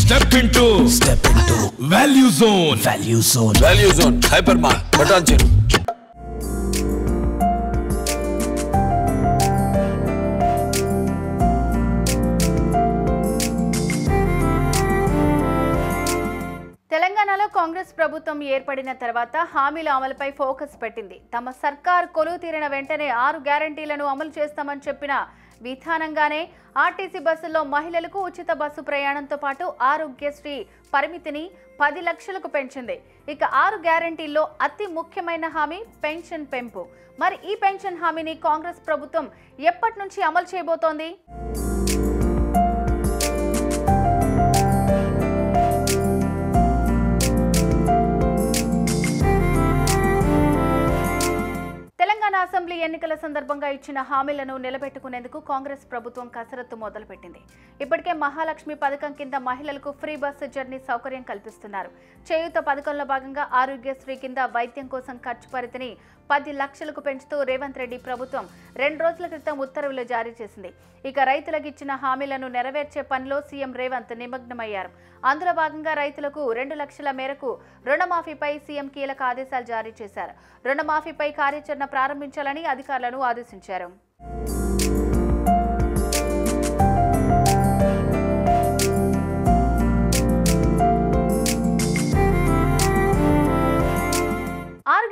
Step into Value Zone. Value Zone. Hypermart. Button Cheru. తెలంగాణలో కాంగ్రెస్ ప్రభుత్వం ఏర్పడిన తర్వాత హామీల అమలుపై ఫోకస్ పెట్టింది. తమ సర్కార్ కొలువు తీరిన వెంటనే 6 గ్యారంటీలను అమలు చేస్తామని చెప్పిన విధానంగానే ఆర్టీసీ బస్సుల్లో మహిళలకు ఉచిత బస్సు ప్రయాణంతో పాటు ఆరోగ్యశ్రీ పరిమితిని 10 లక్షలకు పెంచింది. ఇక 6 గ్యారంటీల్లో అతి ముఖ్యమైన హామీ పెన్షన్ పెంపు. మరి ఈ పెన్షన్ హామీని కాంగ్రెస్ ప్రభుత్వం ఎప్పటి నుంచి అమలు చేయబోతోంది? అసెంబ్లీ ఎన్నికల సందర్భంగా ఇచ్చిన హామీలను నిలబెట్టుకునేందుకు కాంగ్రెస్ ప్రభుత్వం కసరత్తు మొదలుపెట్టింది. ఇప్పటికే మహాలక్ష్మి పథకం కింద మహిళలకు ఫ్రీ బస్సు జర్నీ సౌకర్యం కల్పిస్తున్నారు. చేయూత పథకంలో భాగంగా ఆరోగ్యశ్రీ కింద వైద్యం కోసం ఖర్చు పరిధిని 10 లక్షలకు పెంచుతూ రేవంత్ రెడ్డి ప్రభుత్వం 2 రోజుల క్రితం ఉత్తర్వులు జారీ చేసింది. ఇక రైతులకు ఇచ్చిన హామీలను నెరవేర్చే పనిలో సీఎం రేవంత్ నిమగ్నమయ్యారు. అందులో భాగంగా రైతులకు 2 లక్షల మేరకు రుణమాఫీపై సీఎం కీలక ఆదేశాలు జారీ చేశారు. రుణమాఫీపై కార్యాచరణ ప్రారంభించాలని అధికారులను ఆదేశించారు.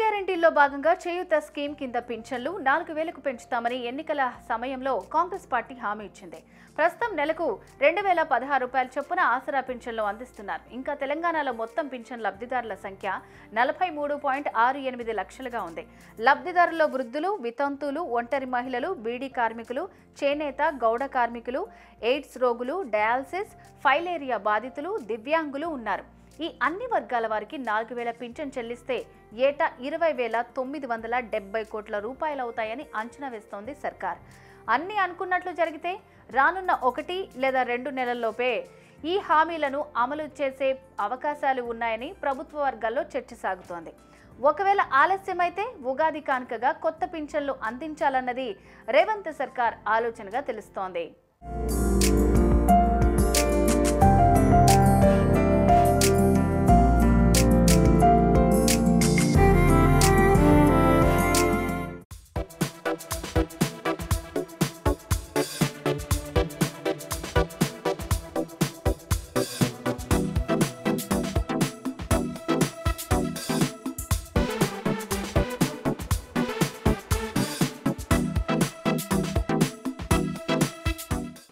గ్యారంటీల్లో భాగంగా చేయూత స్కీమ్ కింద పింఛన్లు 4000కు పెంచుతామని ఎన్నికల సమయంలో కాంగ్రెస్ పార్టీ హామీ ఇచ్చింది. ప్రస్తుతం నెలకు 2016 రూపాయల చొప్పున ఆసరా పింఛన్లు అందిస్తున్నారు. ఇంకా తెలంగాణలో మొత్తం పింఛన్ లబ్ధిదారుల సంఖ్య 43.68 లక్షలుగా ఉంది. లబ్ధిదారుల్లో వృద్ధులు, వితంతువులు, ఒంటరి మహిళలు, బీడీ కార్మికులు, చేనేత, గౌడ కార్మికులు, ఎయిడ్స్ రోగులు, డయాలసిస్, ఫైలేరియా బాధితులు, దివ్యాంగులు ఉన్నారు. ఈ అన్ని వర్గాల వారికి 4000 పింఛన్ చెల్లిస్తే ఏటా 20,970 కోట్ల రూపాయలు అవుతాయని అంచనా వేస్తోంది సర్కార్. అన్ని అనుకున్నట్లు జరిగితే రానున్న 1 లేదా 2 నెలల్లోపే ఈ హామీలను అమలు చేసే అవకాశాలు ఉన్నాయని ప్రభుత్వ వర్గాల్లో చర్చ సాగుతోంది. ఒకవేళ ఆలస్యమైతే ఉగాది కానుకగా కొత్త పింఛన్లు అందించాలన్నది రేవంత్ సర్కార్ ఆలోచనగా తెలుస్తోంది.